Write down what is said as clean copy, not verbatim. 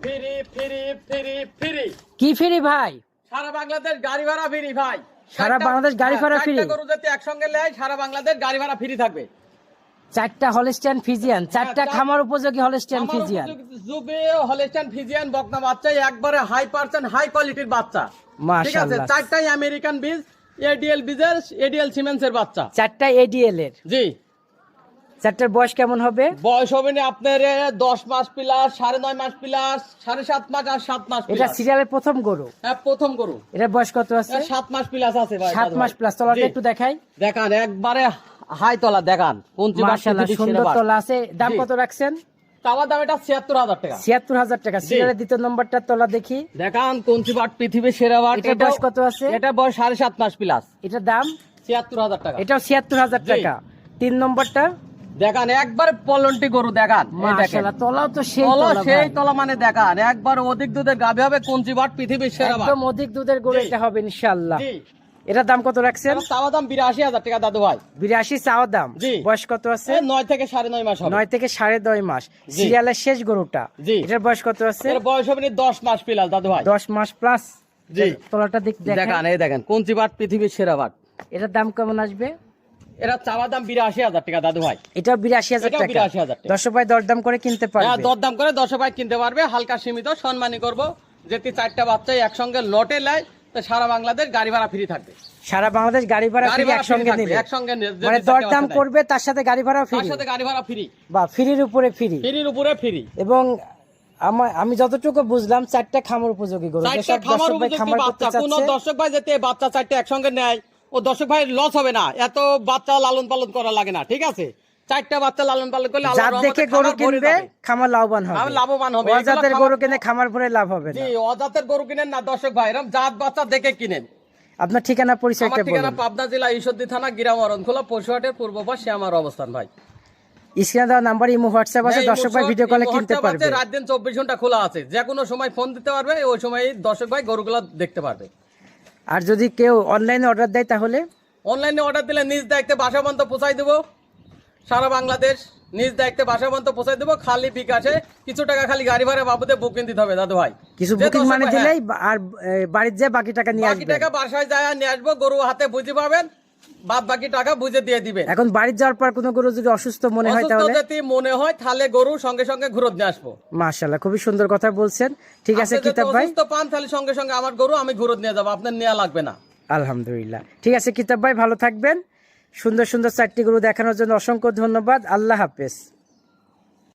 Free free free free. কি free ভাই? সারা বাংলাদেশ গাড়ি ভাড়া ফ্রি ভাই। সারা বাংলাদেশ গাড়ি ভাড়া ফ্রি। চারটা গরু যদি একসঙ্গে নেয় সারা বাংলাদেশ গাড়ি ভাড়া ফ্রি থাকবে। 4টা হলস্টাইন ফিজিয়ান, 4টা খামার উপযোগী হলস্টাইন ফিজিয়ান। যুগে হলস্টাইন ফিজিয়ান বকনা বাচ্চা, একবারে হাই পার্সেন্ট হাই কোয়ালিটির বাচ্চা। ঠিক আছে, মাশাআল্লাহ। 4টাই আমেরিকান বীজ, এডিএল বীজের, এডিএল সিমেন্সের বাচ্চা। 4টা এডিএল এর। জি। 4টার বয়স কেমন হবে? বয়স হবে না আপনার 10 মাস প্লাস, 9.5 মাস প্লাস, 7.5 মাস আর 7 মাস এটা প্লাস। সিরিয়ালের প্রথম গরু। হ্যাঁ, প্রথম গরু। এটার বয়স কত আছে? 7 মাস প্লাস আছে ভাই। 7 মাস প্লাস। তলাটা একটু দেখাই। দেখান, একবারে হাই তলা দেখান। মাশাআল্লাহ, সুন্দর তলা আছে। দাম কত রাখছেন? চাওয়া দাম এটা 76,000 টাকা। 76,000 টাকা। সিরিয়ালের দ্বিতীয় নম্বরটা তলা দেখি। দেখান কোনটি বাট পৃথিবীর সেরা বাট। এটার বয়স কত আছে? এটা বয়স 7.5 মাস প্লাস। এটার দাম 76,000 টাকা। এটাও 76,000 টাকা। 3 নম্বরটা দেখান, একবার পলন্টি গরু দেখান। এই দেখেন, মাশাআল্লাহ, তলাও তো সেই তলা তলা সেই ভাই। তলা মানে দেখান, একবার অধিক দুধের গাভী হবে, কোনটি বাট পৃথিবীর সেরা বাট। একদম অধিক দুধের গরু জি। এটা হবে ইনশাআল্লাহ। জি। এটার দাম কত রাখছেন? এটার চাওয়া দাম 82,000 টাকা দাদু ভাই। 82 চাওয়া দাম। জি। বয়স কত আছে? 9 থেকে 9.5 মাস হবে। 9 থেকে 9.5 মাস। জি। সিরিয়ালের শেষ গরুটা। জি। এটার বয়স কত আছে? এর বয়স হবে 10 মাস প্লাস দাদু ভাই। 10 মাস প্লাস। জি। তলাটা দেখান, দেখেন। এই দেখেন কোনটি বাট পৃথিবীর সেরা বাট। এটার দাম কেমন আসবে? এরা চাওয়া দাম 82,000 টাকা দাদু ভাই। এটাও 82,000 এটাও টাকা। 82,000 টাকা। 10 ভাই দরদাম করে কিনতে হ্যাঁ, পারবে। দরদাম করে 10 ভাই কিনতে পারবে। হালকা সীমিত সম্মানী করব। যেটি 4টা বাচ্চাই একসঙ্গে লটে নেয় তো সারা বাংলাদেশ গাড়ি ভাড়া ফ্রি থাকবে। সারা বাংলাদেশ গাড়ি ভাড়া গাড়ি ফ্রি ভাড়া একসঙ্গে free থাকবে, নিলে। একসঙ্গে যদি মানে 4টা দরদাম বাচ্চা নেয়, করবে তার সাথে গাড়ি ভাড়া ফ্রি। তার সাথে গাড়ি ভাড়া ফ্রি। বা ফ্রির উপরে ফ্রি। ফ্রির উপরে ফ্রি। এবং আমি যতটুকু বুঝলাম 4টা খামার উপযোগী গরু। 4টা যেসব খামার দর্শক ভাই উপযোগী খামার করতে বাচ্চা, কোন চাচ্ছে, দর্শক ভাই যাতে বাচ্চা 4টা একসঙ্গে নেয় ও দর্শক ভাই লস হবে না। এত বাচ্চা লালন পালন করা লাগে না। ঠিক আছে, 4টা বাচ্চা লালন পালন করলে যার আল্লাহর দেখে রহমতে গরু খামার ভরে কিনবে যাবে। খামার লাভবান হবে। খামার লাভবান হবে। অজাতের এগুলো গরু খামার- কিনে খামার ভরে লাভ হবে না। জি, অজাতের গরু কিনেন না দর্শক ভাই, এরকম জাত বাচ্চা দেখে কিনেন। আপনার ঠিকানা আমার পরিচয়টা ঠিকানা বলুন। পাবনা জেলা ঈশ্বরদী থানা গ্রাম অরণখোলা পশুহাটের পূর্ব পাশে আমার অবস্থান ভাই। স্ক্রিনে দেওয়া নাম্বার ইমো হোয়াটসঅ্যাপ আছে, হ্যাঁ, দর্শক ভাই ভিডিও কলে কিনতে WhatsApp পারবে। আছে, রাত দিন 24 ঘন্টা খোলা আছে। যে কোনো সময় ফোন দিতে পারবে, ওই সময় দর্শক ভাই গরুগুলো দেখতে পারবে। আর যদি কেউ অনলাইনে অর্ডার দেয় তাহলে অনলাইনে অর্ডার দিলে নিজ দায়িত্বে বাসা পর্যন্ত পৌঁছাই দেবো। সারা বাংলাদেশ নিজ দায়িত্বে বাসা পর্যন্ত পৌঁছাই দেবো। খালি বিকাশে কিছু টাকা খালি গাড়ি ভাড়া বাবদে বুকিং দিতে হবে দাদু ভাই। কিছু যে বুকিং দর্শক মানে ভাই, দিলেই আর বাড়ির যে বাকি টাকা নিয়ে বাকি আসবে। টাকা বাসায় যায় নিয়ে আসবো, গরু হাতে বুঝে পাবেন, বাদ বাকি টাকা বুঝে দিয়ে দিবেন। এখন বাড়ি যাওয়ার পর কোনো গরু যদি অসুস্থ মনে হয় অসুস্থ তাহলে? যদি মনে হয় তাহলে গরু সঙ্গে সঙ্গে ঘুরত নিয়ে আসবো। মাশাআল্লাহ, খুবই সুন্দর কথা বলছেন। ঠিক আছে আপনি যদি কিতাব ভাই, অসুস্থ পান তাহলে সঙ্গে সঙ্গে আমার গরু আমি ঘুরত নিয়ে যাবো, আপনার নেওয়া লাগবে না। আলহামদুলিল্লাহ। ঠিক আছে কিতাব ভাই, ভালো থাকবেন। সুন্দর সুন্দর 4টি গরু দেখানোর জন্য অসংখ্য ধন্যবাদ। আল্লাহ হাফেজ।